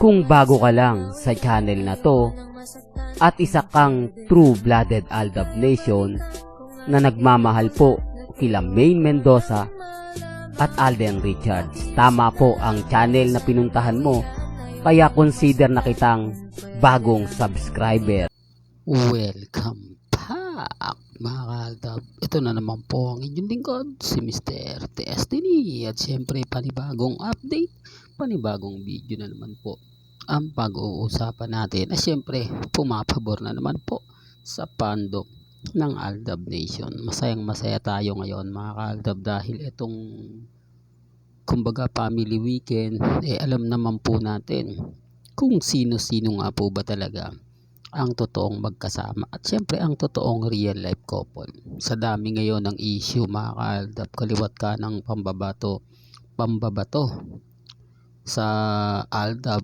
Kung bago ka lang sa channel na to at isa kang true-blooded Aldab Nation na nagmamahal po kila Maine Mendoza at Alden Richards, tama po ang channel na pinuntahan mo, kaya consider na kitang bagong subscriber. Welcome back mga kaaldab. Ito na naman po ang inyong lingkod, si Mr. Destiny. At syempre panibagong update, panibagong video na naman po ang pag-uusapan natin. At syempre pumapabor na naman po sa fandom ng Aldab Nation. Masayang masaya tayo ngayon mga kaaldab dahil itong kumbaga family weekend, alam naman po natin kung sino-sino nga po ba talaga ang totoong magkasama at syempre ang totoong real life couple. Sa dami ngayon ng issue mga kaaldab, kaliwat ka ng pambabato sa Aldab,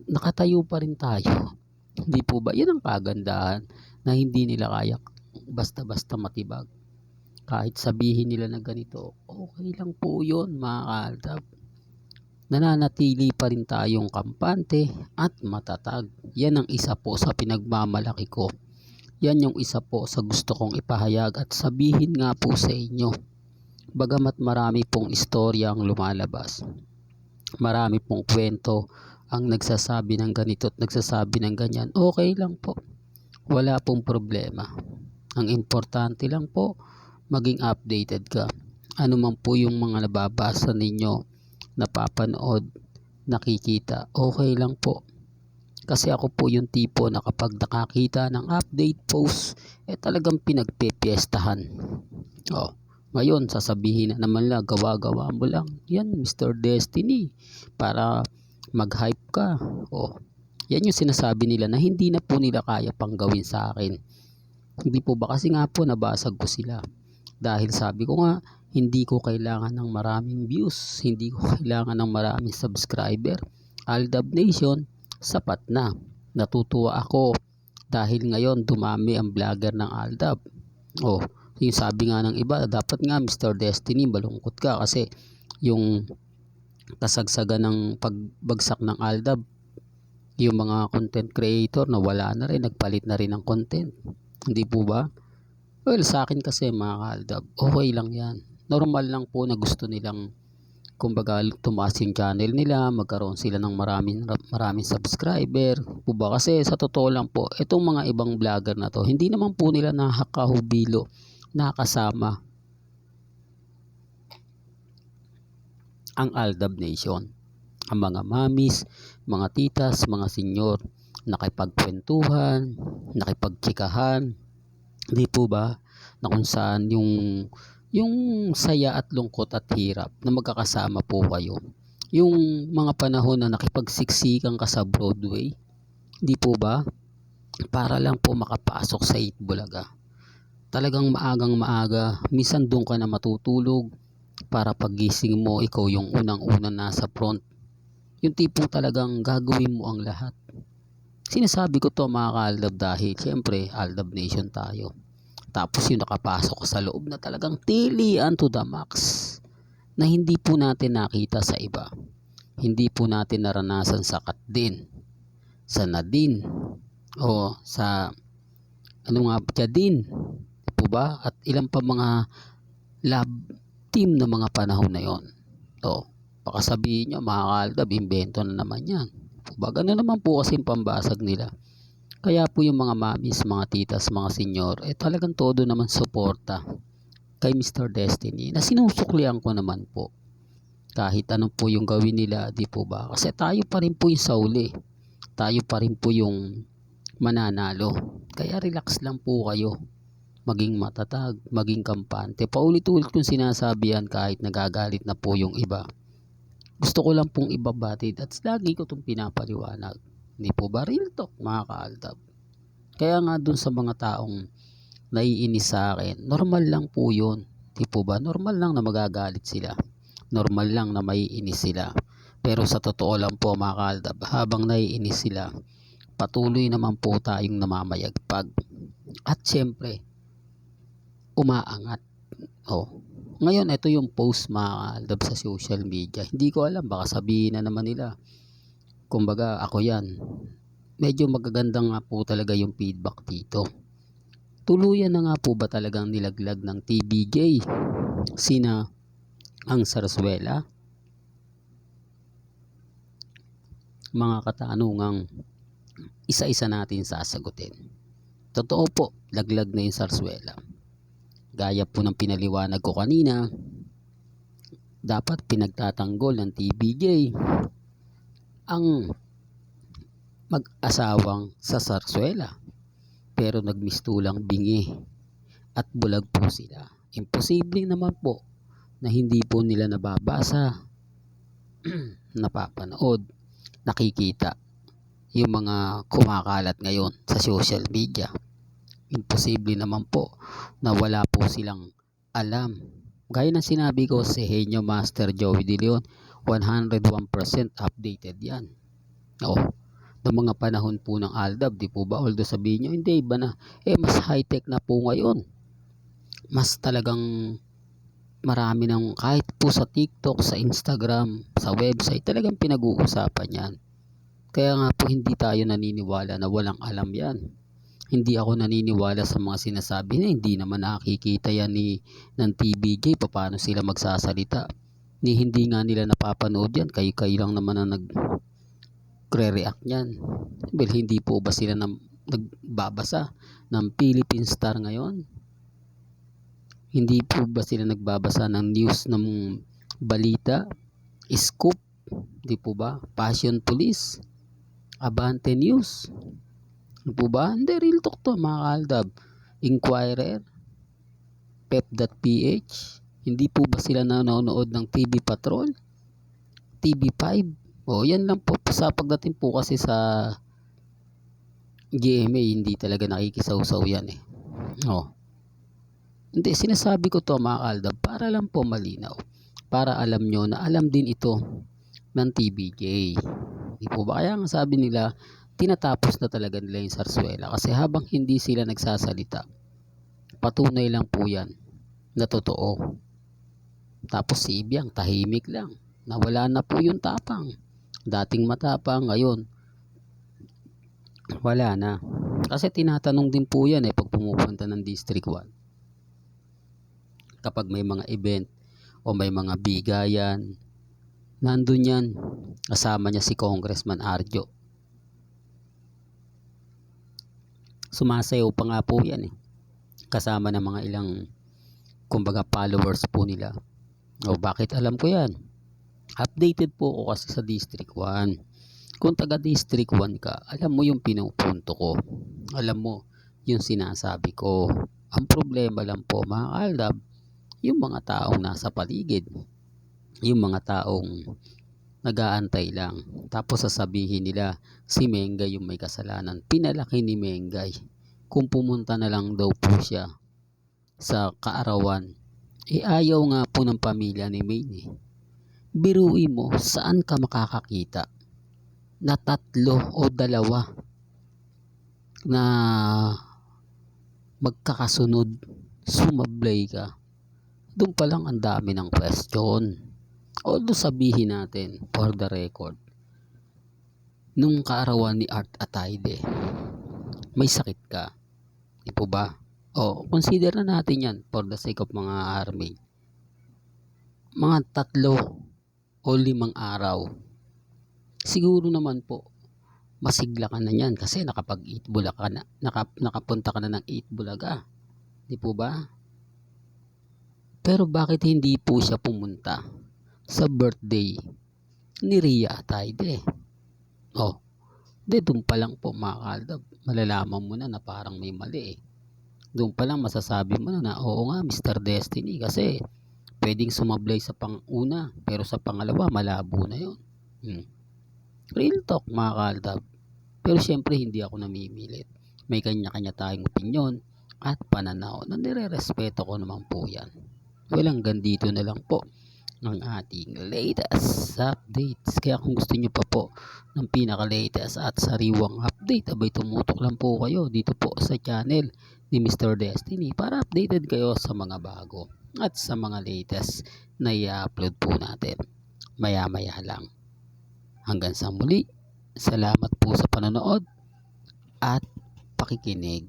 nakatayo pa rin tayo. Hindi po ba yan ang kagandahan na hindi nila kaya basta-basta matibag? Kahit sabihin nila na ganito, okay lang po yun mga kaaldab. Nananatili pa rin tayong kampante at matatag. Yan ang isa po sa pinagmamalaki ko. Yan yung isa po sa gusto kong ipahayag at sabihin nga po sa inyo. Bagamat marami pong istorya ang lumalabas, marami pong kwento ang nagsasabi ng ganito at nagsasabi ng ganyan, okay lang po. Wala pong problema. Ang importante lang po, maging updated ka. Ano man po yung mga nababasa ninyo, napapanood, nakikita, okay lang po. Kasi ako po yung tipo na kapag nakakita ng update post, talagang pinagpepiestahan. Ngayon sasabihin na naman lang, gawa-gawa mo lang. Yan Mr. Destiny, para mag-hype ka. Yan yung sinasabi nila na hindi na po nila kaya pang gawin sa akin. Hindi po ba kasi nga po nabasag ko sila. Dahil sabi ko nga, hindi ko kailangan ng maraming views, hindi ko kailangan ng maraming subscriber. Aldab Nation, sapat na. Natutuwa ako dahil ngayon dumami ang vlogger ng Aldab. Yung sabi nga ng iba, dapat nga Mr. Destiny, malungkot ka kasi yung kasagsagan ng pagbagsak ng Aldab, yung mga content creator na wala na rin, nagpalit na rin ng content. Hindi po ba? Well, sa akin kasi mga kaaldab, okay lang yan. Normal lang po na gusto nilang kumbaga tumaas yung channel nila, magkaroon sila ng maraming subscriber. Po ba? Kasi sa totoo lang po, itong mga ibang vlogger na to, hindi naman po nila nakakahubilo, nakasama ang Aldab Nation. Ang mga mamis, mga titas, mga senyor, nakipagkwentuhan, nakipagtsikahan, di po ba, na kung saan yung saya at lungkot at hirap na magkakasama po kayo. Yung mga panahon na nakipagsiksikan ka sa Broadway, di po ba, para lang po makapasok sa Itbulaga. Talagang maagang maaga, minsan doon ka na matutulog para pagising mo, ikaw yung unang-una nasa front. Yung tipong talagang gagawin mo ang lahat. Sinasabi ko to mga kaaldab dahil syempre Aldab Nation tayo. Tapos yung nakapasok sa loob na talagang tilian to the max na hindi po natin nakita sa iba. Hindi po natin naranasan sa Katdin, sa Nadine, o sa Jadine, po ba? At ilang pa mga love team na mga panahon na yon. Baka sabihin nyo mga kaaldab, invento na naman yan. Baga na naman po kasi pambasag nila. Kaya po yung mga mamis, mga titas, mga senyor, talagang todo naman suporta kay Mr. Destiny na sinusuklian ko naman po. Kahit anong po yung gawin nila, di po ba? Kasi tayo pa rin po yung sauli. Tayo pa rin po yung mananalo. Kaya relax lang po kayo. Maging matatag, maging kampante. Paulit-ulit kong sinasabi yan kahit nagagalit na po yung iba. Gusto ko lang pong ibabatid at lagi ko itong pinapaliwanag. Hindi po ba real talk mga kaaldab? Kaya nga dun sa mga taong naiinis sa akin, normal lang po yun. Hindi po ba? Normal lang na magagalit sila. Normal lang na maiinis sila. Pero sa totoo lang po mga kaaldab, habang naiinis sila, patuloy naman po tayong namamayagpag. At syempre, umaangat. Ngayon, ito yung post mga kaaldab sa social media. Hindi ko alam, baka sabihin na naman nila Kumbaga ako yan. Medyo magaganda nga po talaga yung feedback dito. Tuluyan na nga po ba talagang nilaglag ng TVJ sina ang Zarzuela? Mga katanungang isa-isa natin sasagutin. Totoo po, laglag na yung Zarzuela. Gaya po ng pinaliwanag ko kanina, dapat pinagtatanggol ng TVJ ang mag-asawang sa Zarzuela. Pero nagmistulang bingi at bulag po sila. Imposible naman po na hindi po nila nababasa, napapanood, nakikita yung mga kumakalat ngayon sa social media. Imposible naman po na wala po silang alam. Gaya ng sinabi ko, si Henyo Master Joey De Leon, 101% updated yan. Noong mga panahon po ng Aldab, di po ba? Although sabihin nyo, hindi, iba na. Mas high-tech na po ngayon. Mas talagang marami ng, kahit po sa TikTok, sa Instagram, sa website, talagang pinag-uusapan yan. Kaya nga po hindi tayo naniniwala na walang alam yan. Hindi ako naniniwala sa mga sinasabi na hindi naman nakikita yan ng TVJ, paano sila magsasalita. Hindi nga nila napapanood yan, kayo lang naman ang nagre-react yan. Well, hindi po ba sila nagbabasa ng Philippine Star ngayon? Hindi po ba sila nagbabasa ng news ng balita, Scoop, di po ba? Passion Police, Abante News, di po ba? Hindi, real talk to mga kaaldab. Inquirer, Pep.ph, hindi po ba sila nanonood ng TV Patrol, TV5? Yan lang po. Sa pagdating po kasi sa GMA, hindi talaga nakikisaw-saw yan eh. Hindi, sinasabi ko to mga kaaldab para lang po malinaw. Para alam nyo na alam din ito ng TVJ. Di po ba? Kaya nga sabi nila, tinatapos na talaga nila yung Zarzuela. Kasi habang hindi sila nagsasalita, patunay lang po yan na totoo. Tapos si Ibiang, tahimik lang. Nawala na po yung tapang. Dating matapang, ngayon wala na. Kasi tinatanong din po yan pag pumupunta ng District 1. Kapag may mga event o may mga bigayan, nandun yan. Kasama niya si Congressman Arjo. Sumasayaw pa nga po yan kasama ng mga ilang kumbaga followers po nila. Bakit alam ko yan? Updated po ako kasi sa District 1. Kung taga District 1 ka, alam mo yung pinupunto ko. Alam mo yung sinasabi ko. Ang problema lang po mga kaaldab, yung mga taong nasa paligid. Yung mga taong nag-aantay lang. Tapos sasabihin nila, si Mengay yung may kasalanan. Pinalaki ni Mengay. Kung pumunta na lang daw po siya sa kaarawan, ayaw nga po ng pamilya ni Maine. Biruin mo, saan ka makakakita na 3 o 2 na magkakasunod, sumablay ka? Doon pa lang ang dami ng question. Although sabihin natin, for the record, nung kaarawan ni Art Atayde, may sakit ka. Di po ba? Consider na natin yan for the sake of mga army. Mga 3 o 5 araw. Siguro naman po, masigla ka na yan kasi nakapag-eat bulaga ka na, nakapunta ka na ng eat bulaga. Di po ba? Pero bakit hindi po siya pumunta sa birthday ni Rhea Atayde? Doon pa lang po mga kaaldab, malalaman mo na parang may mali Doon pa lang masasabi mo na oo nga Mr. Destiny, kasi pwedeng sumablay sa pang-una pero sa pangalawa malabo na yun. Real talk mga kaaldab. Pero syempre hindi ako namimilit. May kanya-kanya tayong opinyon at pananaw na nire-respeto ko naman po yan. Hanggang dito na lang po ang ating latest updates. Kaya kung gusto nyo pa po ng pinaka-latest at sariwang update, abay tumutok lang po kayo dito po sa channel ni Mr. Destiny para updated kayo sa mga bago at sa mga latest na i-upload po natin maya-maya lang. Hanggang sa muli, Salamat po sa panonood at pakikinig.